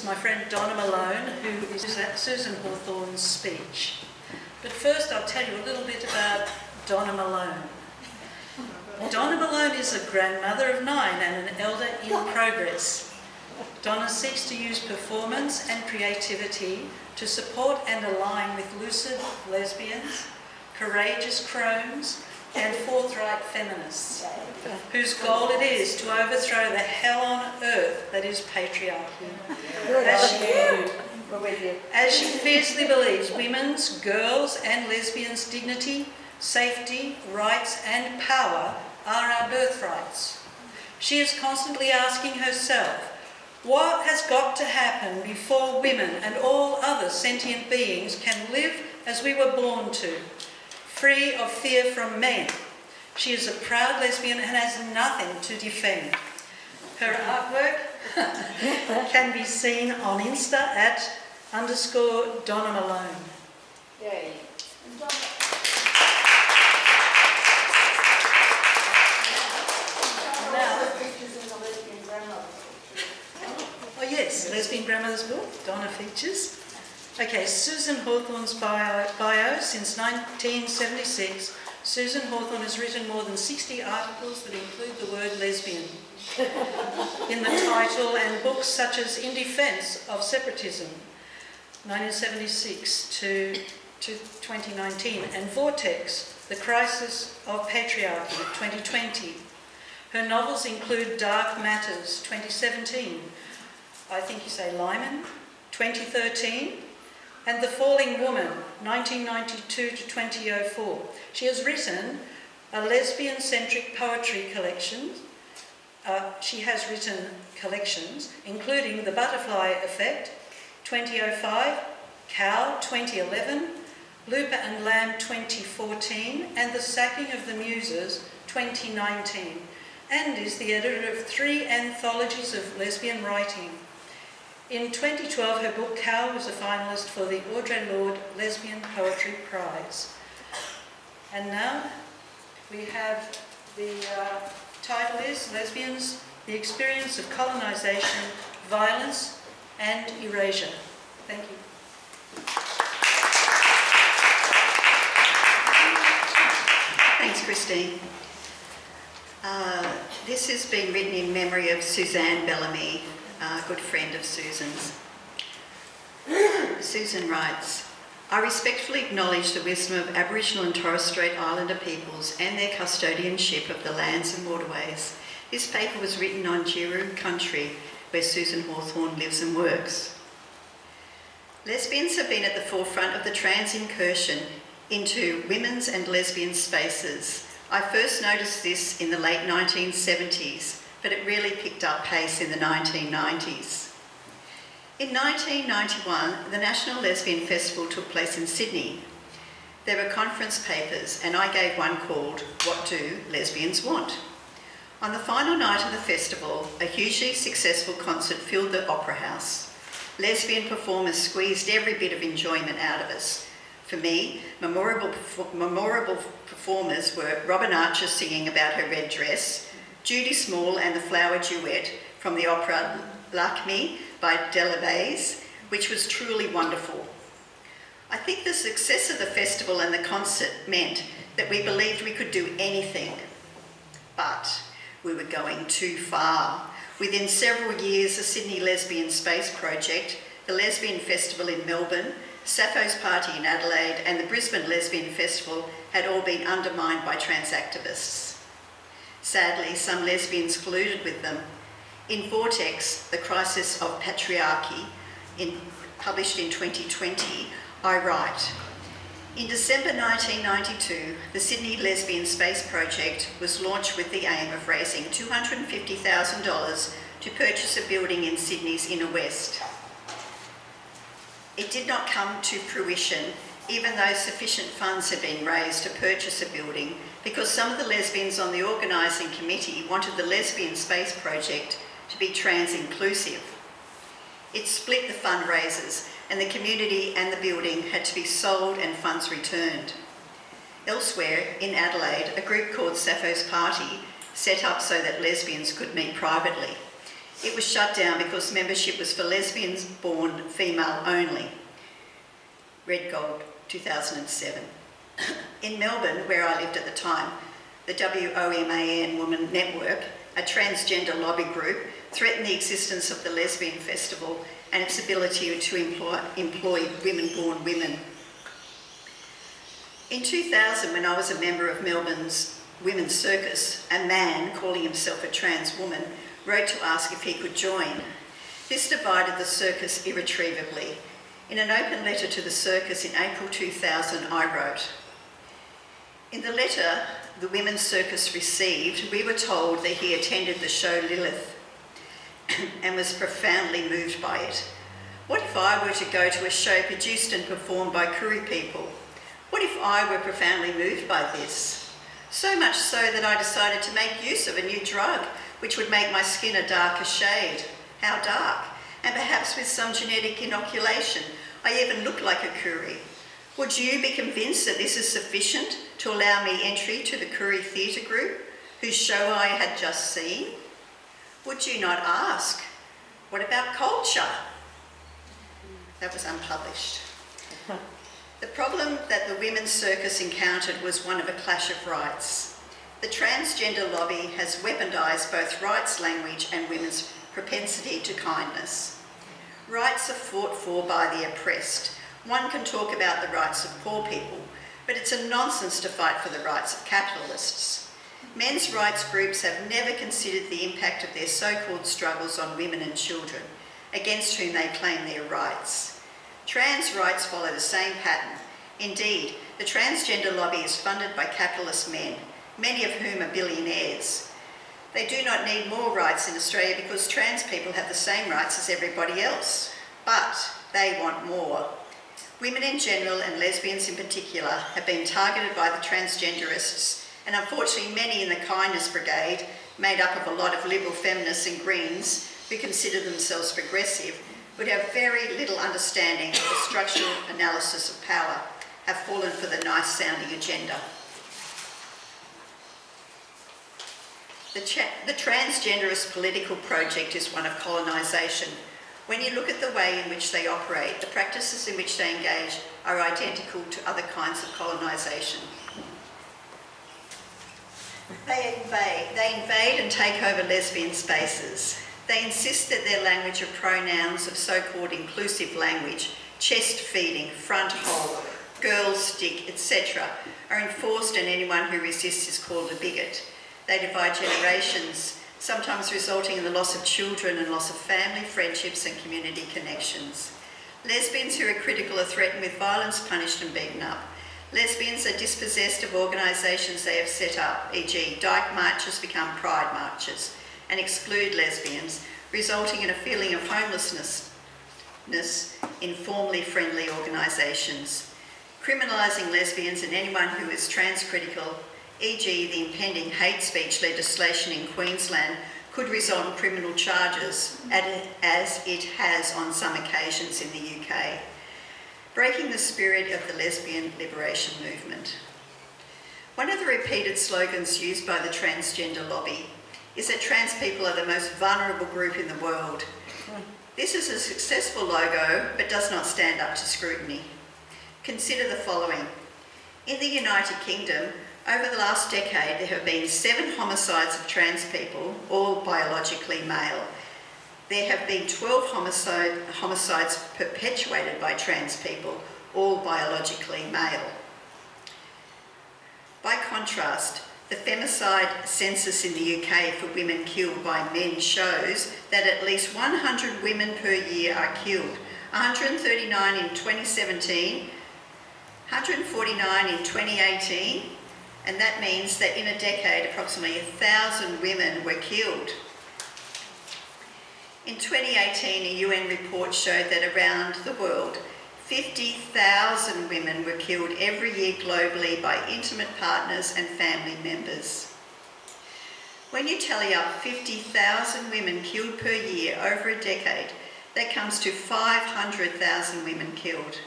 my friend Donna Malone, who is at Susan Hawthorne's speech. But first I'll tell you a little bit about Donna Malone. Donna Malone is a grandmother of 9 and an elder in progress. Donna seeks to use performance and creativity to support and align with lucid lesbians, courageous crones, and forthright feminists, whose goal it is to overthrow the hell on earth that is patriarchy. As she fiercely believes women's, girls' and lesbians' dignity, safety, rights and power are our birthrights. She is constantly asking herself, what has got to happen before women and all other sentient beings can live as we were born to, free of fear from men? She is a proud lesbian and has nothing to defend. Her artwork can be seen on Insta at _Donna Malone. Yay. Oh yes, Lesbian Grandmother's book, Donna features. Okay, Susan Hawthorne's bio since 1976. Susan Hawthorne has written more than 60 articles that include the word lesbian in the title, and books such as In Defence of Separatism, 1976 to 2019, and Vortex, The Crisis of Patriarchy, 2020. Her novels include Dark Matters, 2017, I think you say Lyman, 2013, and The Falling Woman, 1992 to 2004. She has written a lesbian-centric poetry collection. She has written collections, including The Butterfly Effect, 2005, Cow, 2011, Looper and Lamb, 2014, and The Sacking of the Muses, 2019, and is the editor of 3 anthologies of lesbian writing. In 2012, her book Cow was a finalist for the Audre Lorde Lesbian Poetry Prize. And now we have the title is Lesbians, the Experience of Colonisation, Violence and Erasure. Thank you. Thanks, Christine. This has been written in memory of Suzanne Bellamy, a good friend of Susan's. Susan writes, I respectfully acknowledge the wisdom of Aboriginal and Torres Strait Islander peoples and their custodianship of the lands and waterways. This paper was written on Jiru country, where Susan Hawthorne lives and works. Lesbians have been at the forefront of the trans incursion into women's and lesbian spaces. I first noticed this in the late 1970s, but it really picked up pace in the 1990s. In 1991, the National Lesbian Festival took place in Sydney. There were conference papers, and I gave one called What Do Lesbians Want? On the final night of the festival, a hugely successful concert filled the Opera House. Lesbian performers squeezed every bit of enjoyment out of us. For me, memorable performers were Robin Archer singing about her red dress, Judy Small and the Flower Duet from the opera Lakme by Deleuze, which was truly wonderful. I think the success of the festival and the concert meant that we believed we could do anything, but we were going too far. Within several years, the Sydney Lesbian Space Project, the Lesbian Festival in Melbourne, Sappho's Party in Adelaide, and the Brisbane Lesbian Festival had all been undermined by trans activists. Sadly, some lesbians colluded with them. In Vortex, The Crisis of Patriarchy, published in 2020, I write, in December 1992, the Sydney Lesbian Space Project was launched with the aim of raising $250,000 to purchase a building in Sydney's inner west. It did not come to fruition, even though sufficient funds had been raised to purchase a building, because some of the lesbians on the organising committee wanted the Lesbian Space Project to be trans-inclusive. It split the fundraisers, and the community and the building had to be sold and funds returned. Elsewhere, in Adelaide, a group called Sappho's Party set up so that lesbians could meet privately. It was shut down because membership was for lesbians born female only. Red Gold, 2007. In Melbourne, where I lived at the time, the WOMAN Women Network, a transgender lobby group, threatened the existence of the Lesbian Festival and its ability to employ women-born women. In 2000, when I was a member of Melbourne's Women's Circus, a man calling himself a trans woman wrote to ask if he could join. This divided the circus irretrievably. In an open letter to the circus in April 2000, I wrote, "In the letter the Women's Circus received, we were told that he attended the show Lilith and was profoundly moved by it. What if I were to go to a show produced and performed by Koori people? What if I were profoundly moved by this? So much so that I decided to make use of a new drug which would make my skin a darker shade. How dark? And perhaps with some genetic inoculation, I even look like a Koori. Would you be convinced that this is sufficient to allow me entry to the Koori theatre group, whose show I had just seen? Would you not ask, what about culture?" That was unpublished. The problem that the Women's Circus encountered was one of a clash of rights. The transgender lobby has weaponised both rights language and women's propensity to kindness. Rights are fought for by the oppressed. One can talk about the rights of poor people, but it's a nonsense to fight for the rights of capitalists. Men's rights groups have never considered the impact of their so-called struggles on women and children, against whom they claim their rights. Trans rights follow the same pattern. Indeed, the transgender lobby is funded by capitalist men, many of whom are billionaires. They do not need more rights in Australia because trans people have the same rights as everybody else, but they want more. Women in general and lesbians in particular have been targeted by the transgenderists, and unfortunately many in the kindness brigade, made up of a lot of liberal feminists and Greens who consider themselves progressive, but have very little understanding of the structural analysis of power, have fallen for the nice-sounding agenda. The transgenderist political project is one of colonisation. When you look at the way in which they operate, the practices in which they engage are identical to other kinds of colonisation. They invade and take over lesbian spaces. They insist that their language of pronouns of so-called inclusive language, chest feeding, front hole, girl stick, etc., are enforced, and anyone who resists is called a bigot. They divide generations, sometimes resulting in the loss of children and loss of family, friendships and community connections. Lesbians who are critical are threatened with violence, punished and beaten up. Lesbians are dispossessed of organisations they have set up, e.g. dyke marches become pride marches, and exclude lesbians, resulting in a feeling of homelessness in formerly friendly organisations. Criminalising lesbians and anyone who is trans-critical, e.g. the impending hate speech legislation in Queensland, could result in criminal charges, as it has on some occasions in the UK, breaking the spirit of the lesbian liberation movement. One of the repeated slogans used by the transgender lobby is that trans people are the most vulnerable group in the world. This is a successful logo, but does not stand up to scrutiny. Consider the following. In the United Kingdom, over the last decade, there have been 7 homicides of trans people, all biologically male. There have been 12 homicides perpetuated by trans people, all biologically male. By contrast, the femicide census in the UK for women killed by men shows that at least 100 women per year are killed. 139 in 2017, 149 in 2018, and that means that in a decade approximately 1,000 women were killed. In 2018, a UN report showed that around the world 50,000 women were killed every year globally by intimate partners and family members. When you tally up 50,000 women killed per year over a decade, that comes to 500,000 women killed.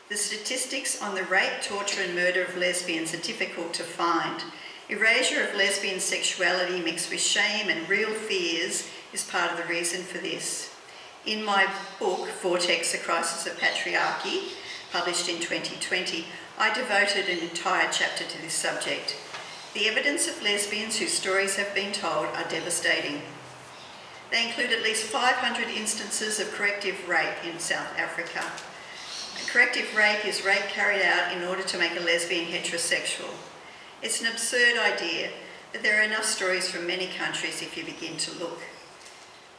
The statistics on the rape, torture and murder of lesbians are difficult to find. Erasure of lesbian sexuality mixed with shame and real fears is part of the reason for this. In my book, Vortex, A Crisis of Patriarchy, published in 2020, I devoted an entire chapter to this subject. The evidence of lesbians whose stories have been told are devastating. They include at least 500 instances of corrective rape in South Africa. Corrective rape is rape carried out in order to make a lesbian heterosexual. It's an absurd idea, but there are enough stories from many countries if you begin to look.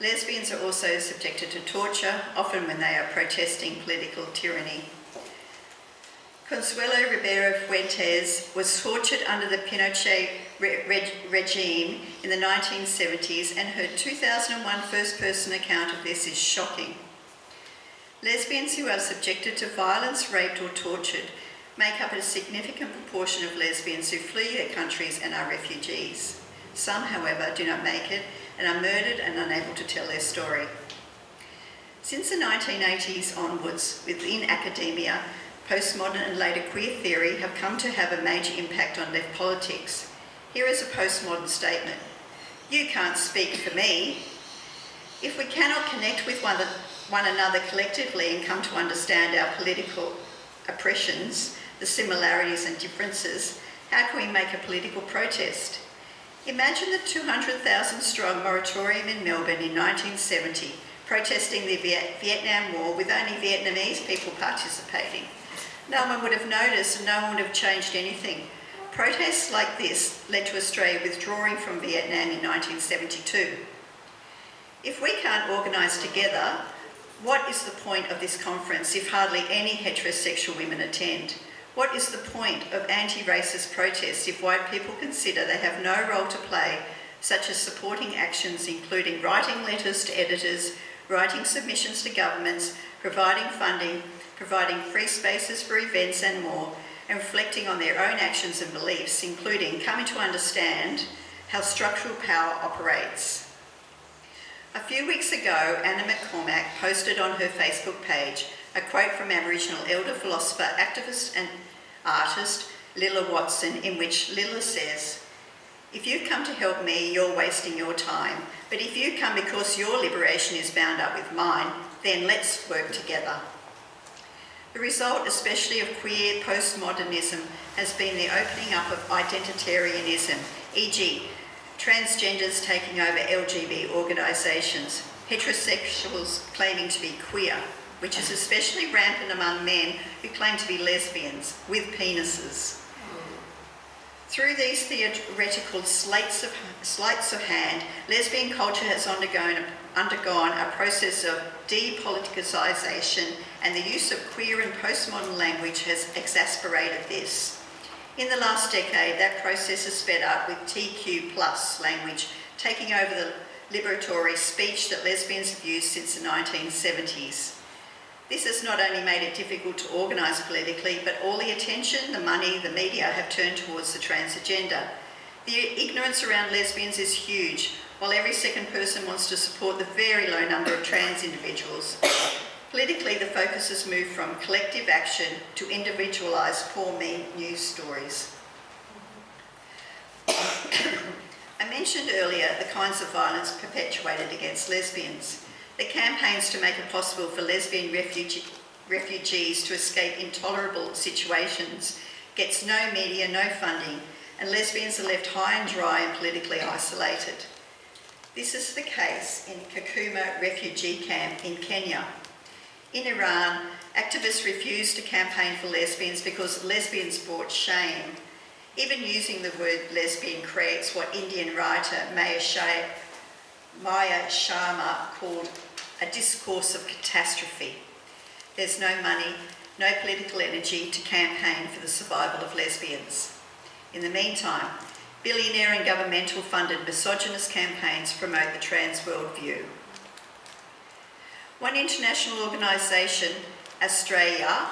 Lesbians are also subjected to torture, often when they are protesting political tyranny. Consuelo Ribeiro Fuentes was tortured under the Pinochet regime in the 1970s, and her 2001 first-person account of this is shocking. Lesbians who are subjected to violence, raped or tortured make up a significant proportion of lesbians who flee their countries and are refugees. Some, however, do not make it and are murdered and unable to tell their story. Since the 1980s onwards, within academia, postmodern and later queer theory have come to have a major impact on left politics. Here is a postmodern statement. You can't speak for me. If we cannot connect with one another collectively and come to understand our political oppressions, the similarities and differences, how can we make a political protest? Imagine the 200,000 strong moratorium in Melbourne in 1970, protesting the Vietnam War with only Vietnamese people participating. No one would have noticed and no one would have changed anything. Protests like this led to Australia withdrawing from Vietnam in 1972. If we can't organise together, what is the point of this conference if hardly any heterosexual women attend? What is the point of anti-racist protests if white people consider they have no role to play, such as supporting actions including writing letters to editors, writing submissions to governments, providing funding, providing free spaces for events and more, and reflecting on their own actions and beliefs, including coming to understand how structural power operates. A few weeks ago, Anna McCormack posted on her Facebook page a quote from Aboriginal elder, philosopher, activist and artist Lilla Watson, in which Lilla says, "If you come to help me, you're wasting your time. But if you come because your liberation is bound up with mine, then let's work together." The result, especially of queer postmodernism, has been the opening up of identitarianism, e.g., transgenders taking over LGBT organisations, heterosexuals claiming to be queer, which is especially rampant among men who claim to be lesbians with penises. Through these theoretical sleights of hand, lesbian culture has undergone a process of depoliticisation, and the use of queer and postmodern language has exasperated this. In the last decade, that process has sped up with TQ+ language taking over the liberatory speech that lesbians have used since the 1970s. This has not only made it difficult to organise politically, but all the attention, the money, the media have turned towards the trans agenda. The ignorance around lesbians is huge, while every second person wants to support the very low number of trans individuals. Politically, the focus has moved from collective action to individualised poor me news stories. I mentioned earlier the kinds of violence perpetuated against lesbians. The campaigns to make it possible for lesbian refugees to escape intolerable situations gets no media, no funding, and lesbians are left high and dry and politically isolated. This is the case in Kakuma refugee camp in Kenya. In Iran, activists refused to campaign for lesbians because lesbians brought shame. Even using the word lesbian creates what Indian writer Maya Sharma called a discourse of catastrophe. There's no money, no political energy to campaign for the survival of lesbians. In the meantime, billionaire and governmental funded misogynist campaigns promote the trans worldview. One international organisation, Australia,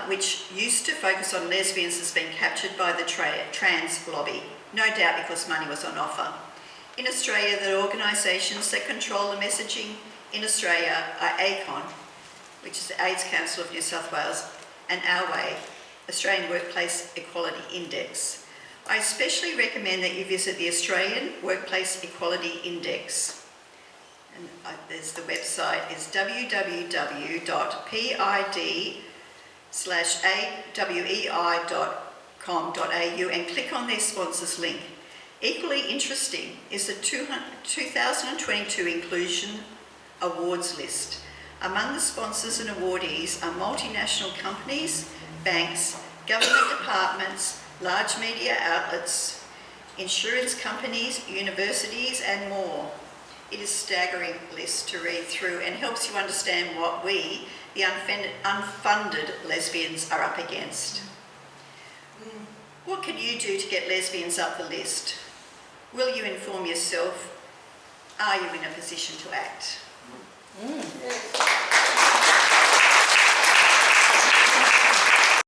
which used to focus on lesbians, has been captured by the trans lobby, no doubt because money was on offer. In Australia, the organisations that control the messaging in Australia are ACON, which is the AIDS Council of New South Wales, and Our Way, Australian Workplace Equality Index. I especially recommend that you visit the Australian Workplace Equality Index. And there's the website is www.pid/awei.com.au and click on their sponsors link. Equally interesting is the 2022 Inclusion Awards list. Among the sponsors and awardees are multinational companies, banks, government departments, large media outlets, insurance companies, universities and more. It is a staggering list to read through and helps you understand what we, the unfunded lesbians, are up against. What can you do to get lesbians up the list? Will you inform yourself? Are you in a position to act? Yes.